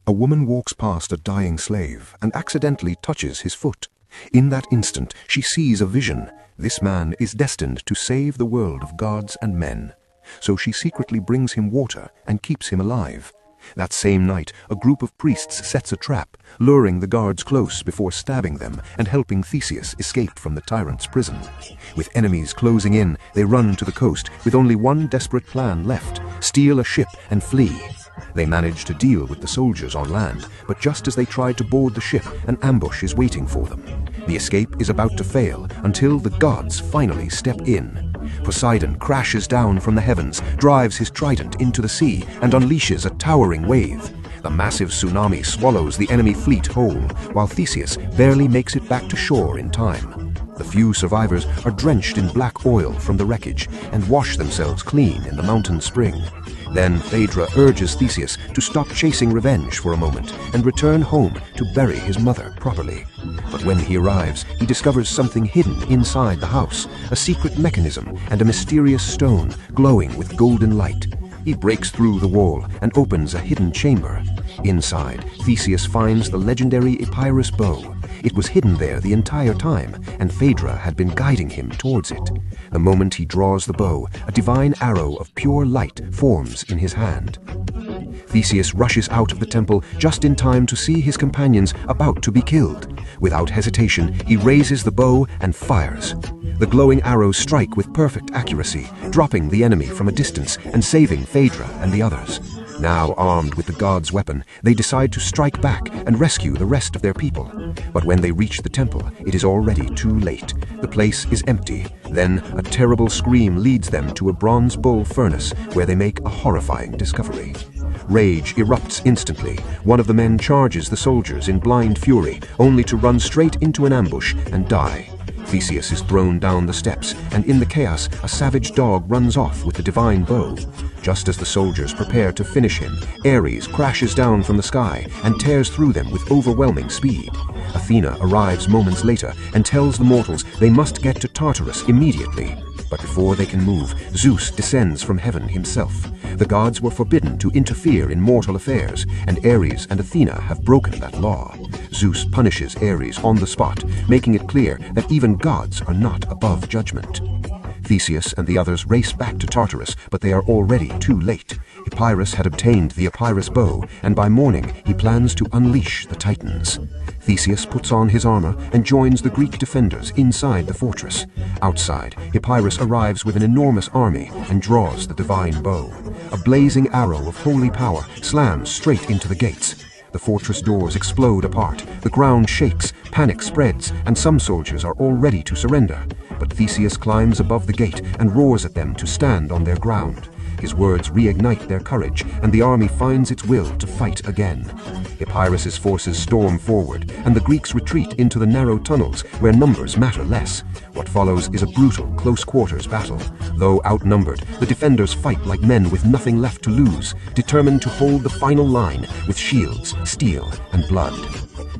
A woman walks past a dying slave and accidentally touches his foot. In that instant, she sees a vision. This man is destined to save the world of gods and men. So she secretly brings him water and keeps him alive. That same night, a group of priests sets a trap, luring the guards close before stabbing them and helping Theseus escape from the tyrant's prison. With enemies closing in, they run to the coast with only one desperate plan left: steal a ship and flee. They manage to deal with the soldiers on land, but just as they try to board the ship, an ambush is waiting for them. The escape is about to fail until the gods finally step in. Poseidon crashes down from the heavens, drives his trident into the sea, and unleashes a towering wave. The massive tsunami swallows the enemy fleet whole, while Theseus barely makes it back to shore in time. The few survivors are drenched in black oil from the wreckage and wash themselves clean in the mountain spring. Then Phaedra urges Theseus to stop chasing revenge for a moment and return home to bury his mother properly. But when he arrives, he discovers something hidden inside the house, a secret mechanism and a mysterious stone glowing with golden light. He breaks through the wall and opens a hidden chamber. Inside, Theseus finds the legendary Epirus Bow. It was hidden there the entire time, and Phaedra had been guiding him towards it. The moment he draws the bow, a divine arrow of pure light forms in his hand. Theseus rushes out of the temple just in time to see his companions about to be killed. Without hesitation, he raises the bow and fires. The glowing arrows strike with perfect accuracy, dropping the enemy from a distance and saving Phaedra and the others. Now armed with the god's weapon, they decide to strike back and rescue the rest of their people. But when they reach the temple, it is already too late. The place is empty. Then a terrible scream leads them to a bronze bull furnace, where they make a horrifying discovery. Rage erupts instantly. One of the men charges the soldiers in blind fury, only to run straight into an ambush and die. Theseus is thrown down the steps, and in the chaos, a savage dog runs off with the divine bow. Just as the soldiers prepare to finish him, Ares crashes down from the sky and tears through them with overwhelming speed. Athena arrives moments later and tells the mortals they must get to Tartarus immediately. But before they can move, Zeus descends from heaven himself. The gods were forbidden to interfere in mortal affairs, and Ares and Athena have broken that law. Zeus punishes Ares on the spot, making it clear that even gods are not above judgment. Theseus and the others race back to Tartarus, but they are already too late. Epirus had obtained the Epirus Bow, and by morning he plans to unleash the Titans. Theseus puts on his armor and joins the Greek defenders inside the fortress. Outside, Epirus arrives with an enormous army and draws the divine bow. A blazing arrow of holy power slams straight into the gates. The fortress doors explode apart, the ground shakes, panic spreads, and some soldiers are all ready to surrender. But Theseus climbs above the gate and roars at them to stand on their ground. His words reignite their courage, and the army finds its will to fight again. Epirus's forces storm forward, and the Greeks retreat into the narrow tunnels where numbers matter less. What follows is a brutal, close-quarters battle. Though outnumbered, the defenders fight like men with nothing left to lose, determined to hold the final line with shields, steel, and blood.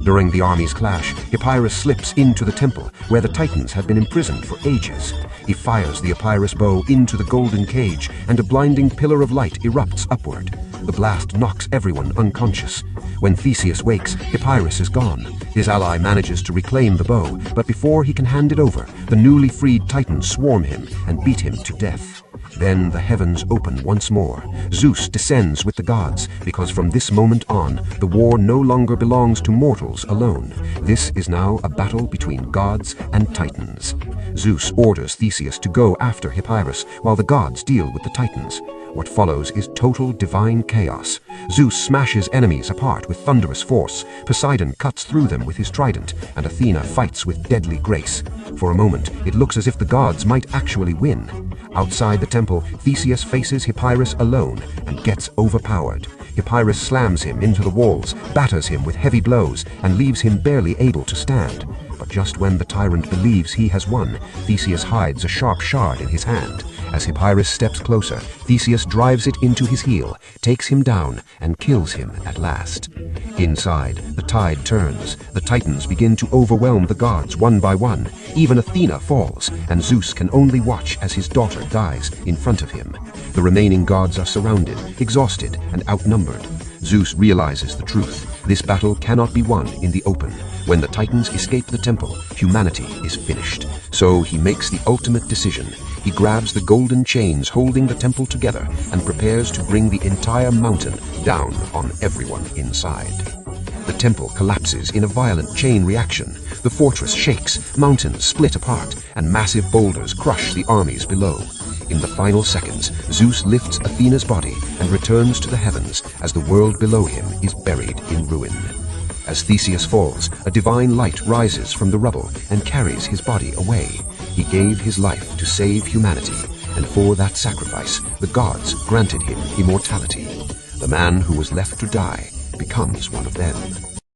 During the army's clash, Epirus slips into the temple, where the Titans had been imprisoned for ages. He fires the Epirus bow into the golden cage, and a blinding pillar of light erupts upward. The blast knocks everyone unconscious. When Theseus wakes, Epirus is gone. His ally manages to reclaim the bow, but before he can hand it over, the newly freed Titans swarm him and beat him to death. Then the heavens open once more. Zeus descends with the gods, because from this moment on, the war no longer belongs to mortals alone. This is now a battle between gods and Titans. Zeus orders Theseus to go after Hyperion, while the gods deal with the Titans. What follows is total divine chaos. Zeus smashes enemies apart with thunderous force, Poseidon cuts through them with his trident, and Athena fights with deadly grace. For a moment, it looks as if the gods might actually win. Outside the temple, Theseus faces Hyperion alone and gets overpowered. Hyperion slams him into the walls, batters him with heavy blows, and leaves him barely able to stand. But just when the tyrant believes he has won, Theseus hides a sharp shard in his hand. As Hyperion steps closer, Theseus drives it into his heel, takes him down, and kills him at last. Inside, the tide turns. The Titans begin to overwhelm the gods one by one. Even Athena falls, and Zeus can only watch as his daughter dies in front of him. The remaining gods are surrounded, exhausted, and outnumbered. Zeus realizes the truth. This battle cannot be won in the open. When the Titans escape the temple, humanity is finished. So he makes the ultimate decision. He grabs the golden chains holding the temple together and prepares to bring the entire mountain down on everyone inside. The temple collapses in a violent chain reaction. The fortress shakes, mountains split apart, and massive boulders crush the armies below. In the final seconds, Zeus lifts Athena's body and returns to the heavens as the world below him is buried in ruin. As Theseus falls, a divine light rises from the rubble and carries his body away. He gave his life to save humanity, and for that sacrifice, the gods granted him immortality. The man who was left to die becomes one of them.